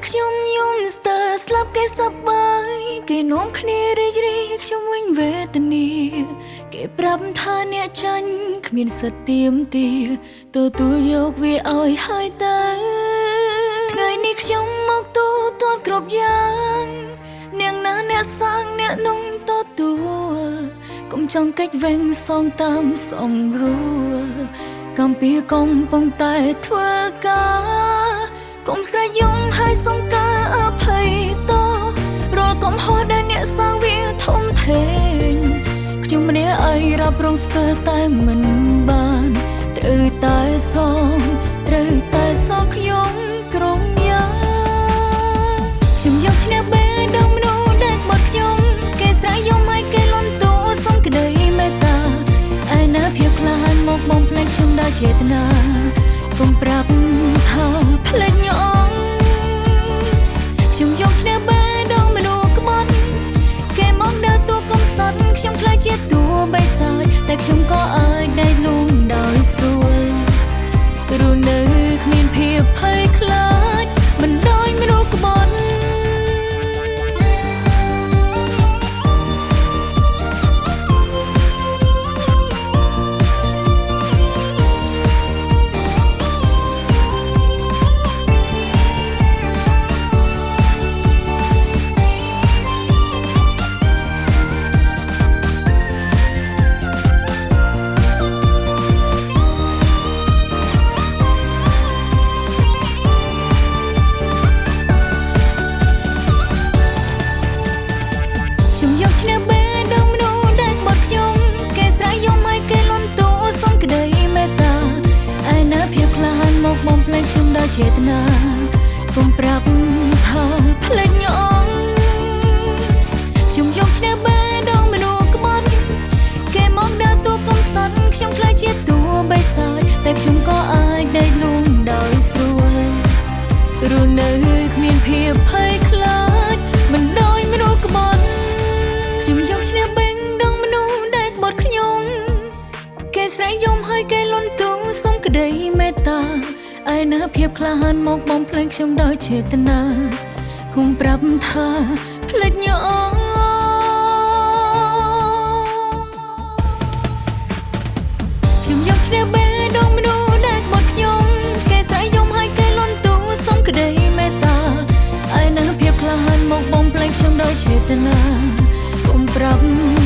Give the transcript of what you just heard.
ខ្ញុំយំស្ទើស្លាប់គេសប្បាយគេនាំគ្នារីករាយខ្ញុំវិញវេទនាគេប្រាប់ថាអ្នកចាញ់គ្មានសិទ្ធិទាមទារទទួលយកវាឲ្យហើយតើថ្ងៃនេះខ្ញុំមកទូទាត់គ្រប់យ៉ាងនាងណាអ្នកសាងអ្នកនំទទួលកុំចង់កិច្ចវែងសងតាមសំរួលកំពីកំពុងតែធ្វើការកុំស្រែកយំហើយសុំការអភ័យទោសរាល់កំហុសដែលអ្នកសាងវាធំធេងខ្ញុំម្នាក់ឯងរ៉ាប់រងស្ទើរតែមិនបានត្រូវតែសងខ្ញុំក្រុមយ៉ាងខ្ញុំយកឈ្នះបេះដូងមនុស្សដែលក្បត់ខ្ញុំគេស្រែកយំឲ្យគេលន់តួសុំក្តីមេត្តាឯណាភាពក្លាហានមកបំផ្លែងខ្ញុំដោយចេតនាកុំប្រាប់ថាផ្លេចញងខ្ញុំយកឈ្នះបេះដូងមនុស្សក្បត់គេមកដើរតួកំសត់ខ្ញុំខ្លាចជាតួបិសាចតែខ្ញុំក៏អាចដេកលំដោយស្រួលរស់នៅគ្មានភាពភ័យខ្លាចមិនដោយមនុស្សក្បត់ឈ្នះបេះដូងមនុស្សដែលក្បត់ខ្ញុំគេស្រែកយំឲ្យគេលន់តួសុំក្តីមេត្តាឯណាភាពក្លាហានមកបំផ្លែងខ្ញុំដោយចេតនាកុំប្រាប់ថាផ្លេចញងខ្ញុំយកឈ្នះបេះដូងមនុស្សក្បត់គេមកដើរតួកំសត់ខ្ញុំខ្លាចជាតួបិសាចតែខ្ញុំក៏អាចដេកលំដោយស្រួលរស់នៅគ្មានភាពភ័យខ្លាចមិនដោយមនុស្សក្បត់ខ្ញុំយកឈ្នះបេះដូងមនុស្សដែលក្បត់ខ្ញុំគេស្រែកយំឲ្យគេលន់តួសុំក្តីមេត្តាឯណាភាពក្លាហានមកបំផ្លែងខ្ញុំដោយចេតនាគុំប្រាប់ថាផ្លេចញងខ្ញុំយកឈ្នះបេះដូងមនុស្សដែលក្បត់ខ្ញុំគេស្រែកយំឲ្យគេលន់តួសុំក្តីមេត្តាឯណាភាពក្លាហានមកបំផ្លែងខ្ញុំដោយចេតនាកុំប្រាប់